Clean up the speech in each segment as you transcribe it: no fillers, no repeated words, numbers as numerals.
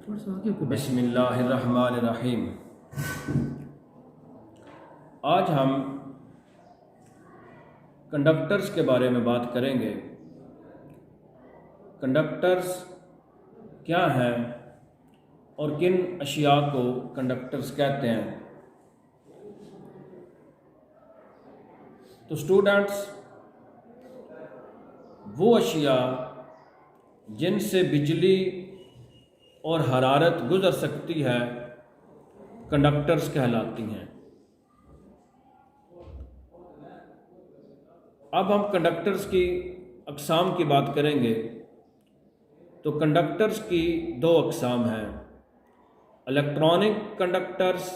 बिस्मिल्लाहिर्रहमानिर्रहीम। आज हम कंडक्टर्स के बारे में बात करेंगे। कंडक्टर्स क्या हैं और किन अशिया को कंडक्टर्स कहते हैं। तो स्टूडेंट्स, वो अशिया जिनसे बिजली और हरारत गुजर सकती है कंडक्टर्स कहलाती हैं। अब हम कंडक्टर्स की अक़साम की बात करेंगे। तो कंडक्टर्स की दो अक़साम हैं, इलेक्ट्रॉनिक कंडक्टर्स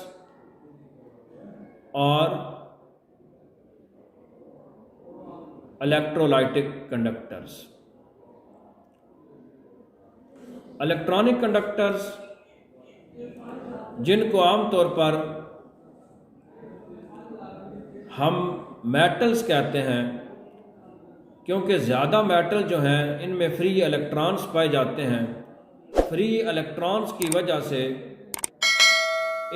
और इलेक्ट्रोलाइटिक कंडक्टर्स। इलेक्ट्रॉनिक कंडक्टर्स जिनको आमतौर पर हम मेटल्स कहते हैं, क्योंकि ज़्यादा मेटल जो हैं इनमें फ्री इलेक्ट्रॉन्स पाए जाते हैं। फ्री इलेक्ट्रॉन्स की वजह से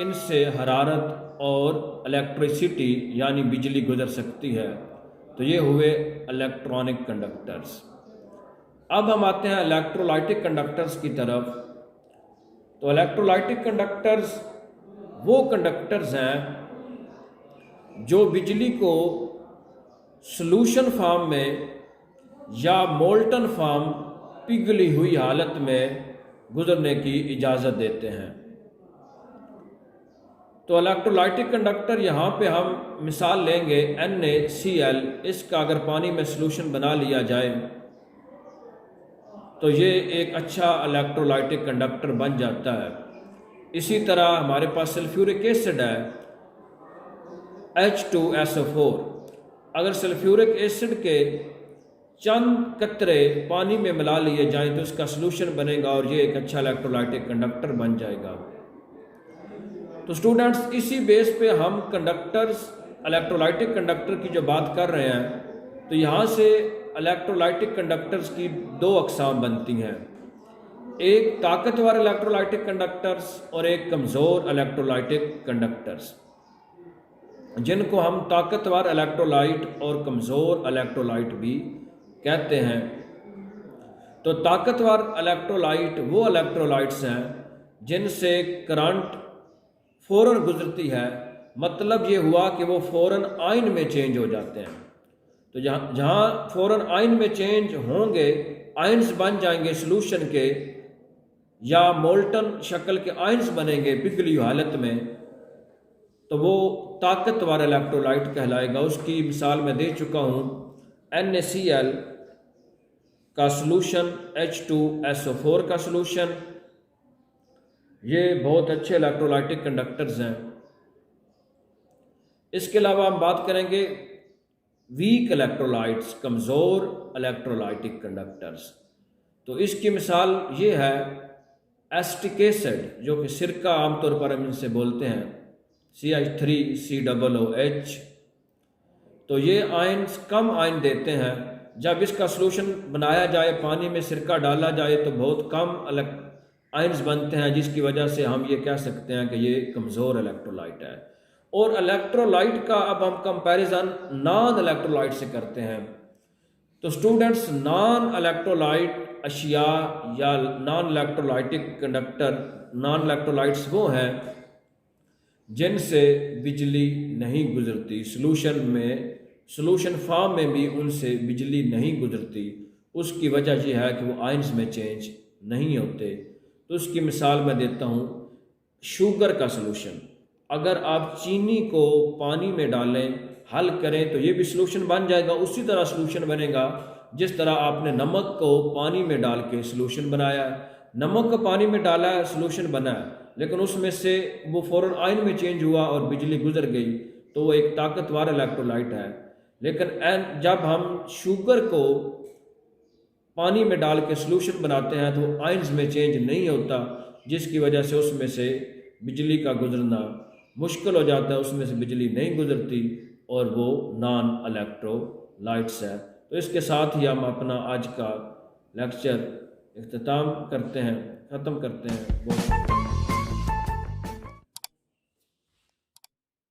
इनसे हरारत और इलेक्ट्रिसिटी यानी बिजली गुजर सकती है। तो ये हुए इलेक्ट्रॉनिक कंडक्टर्स। अब हम आते हैं इलेक्ट्रोलाइटिक कंडक्टर्स की तरफ। तो इलेक्ट्रोलाइटिक कंडक्टर्स वो कंडक्टर्स हैं जो बिजली को सॉल्यूशन फॉर्म में या मोल्टन फॉर्म पिघली हुई हालत में गुजरने की इजाज़त देते हैं। तो इलेक्ट्रोलाइटिक कंडक्टर यहाँ पे हम मिसाल लेंगे NaCl। इसका अगर पानी में सॉल्यूशन बना लिया जाए तो ये एक अच्छा इलेक्ट्रोलाइटिक कंडक्टर बन जाता है। इसी तरह हमारे पास सल्फ्यूरिक एसिड है H2SO4। अगर सल्फ्यूरिक एसिड के चंद कतरे पानी में मिला लिए जाएं तो इसका सॉल्यूशन बनेगा और ये एक अच्छा इलेक्ट्रोलाइटिक कंडक्टर बन जाएगा। तो स्टूडेंट्स, इसी बेस पे हम कंडक्टर्स इलेक्ट्रोलाइटिक कंडक्टर की जो बात कर रहे हैं, तो यहाँ से इलेक्ट्रोलाइटिक कंडक्टर्स की दो अक़साम बनती हैं, एक ताकतवर इलेक्ट्रोलाइटिक कंडक्टर्स और एक कमज़ोर इलेक्ट्रोलाइटिक कंडक्टर्स, जिनको हम ताकतवर इलेक्ट्रोलाइट और कमज़ोर इलेक्ट्रोलाइट भी कहते हैं। तो ताकतवर इलेक्ट्रोलाइट वो इलेक्ट्रोलाइट्स हैं जिनसे करंट फ़ौरन गुजरती है। मतलब ये हुआ कि वो फ़ौरन आयन में चेंज हो जाते हैं। तो जहाँ फ़ौरन आयन में चेंज होंगे, आयन्स बन जाएंगे सॉल्यूशन के या मोल्टन शक्ल के आयन्स बनेंगे पिघली हुई हालत में, तो वो ताकतवर इलेक्ट्रोलाइट कहलाएगा। उसकी मिसाल मैं दे चुका हूँ, NaCl का सॉल्यूशन, H2SO4 का सॉल्यूशन। ये बहुत अच्छे इलेक्ट्रोलाइटिक कंडक्टर्स हैं। इसके अलावा हम बात करेंगे वीक इलेक्ट्रोलाइट्स, कमज़ोर इलेक्ट्रोलाइटिक कंडक्टर्स। तो इसकी मिसाल ये है एसिटिक एसिड, जो कि सिरका आमतौर पर हम इनसे बोलते हैं, CH3COOH। तो ये आयन्स कम आयन देते हैं। जब इसका सॉल्यूशन बनाया जाए, पानी में सिरका डाला जाए, तो बहुत कम आयन्स बनते हैं, जिसकी वजह से हम ये कह सकते हैं कि ये कमज़ोर इलेक्ट्रोलाइट है। और इलेक्ट्रोलाइट का अब हम कंपैरिजन नॉन इलेक्ट्रोलाइट से करते हैं। तो स्टूडेंट्स, नॉन इलेक्ट्रोलाइट अशिया या non electrolytic conductor, non electrolytes वो हैं जिनसे बिजली नहीं गुजरती, सॉल्यूशन फॉर्म में भी उनसे बिजली नहीं गुजरती। उसकी वजह यह है कि वो आयन्स में चेंज नहीं होते। तो उसकी मिसाल मैं देता हूँ, शुगर का सॉल्यूशन। अगर आप चीनी को पानी में डालें, हल करें, तो ये भी सॉल्यूशन बन जाएगा। उसी तरह सॉल्यूशन बनेगा जिस तरह आपने नमक को पानी में डाल के सॉल्यूशन बनाया है। नमक को पानी में डाला है, सॉल्यूशन बना है, लेकिन उसमें से वो फ़ौरन आयन में चेंज हुआ और बिजली गुजर गई, तो वो एक ताकतवर इलेक्ट्रोलाइट है। लेकिन जब हम शुगर को पानी में डाल के सॉल्यूशन बनाते हैं तो आयन्स में चेंज नहीं होता, जिसकी वजह से उसमें से बिजली का गुजरना मुश्किल हो जाता है, उसमें से बिजली नहीं गुजरती और वो नॉन इलेक्ट्रोलाइट्स है। तो इसके साथ ही हम अपना आज का लेक्चर इख्तिताम करते हैं, ख़त्म करते हैं। बहुत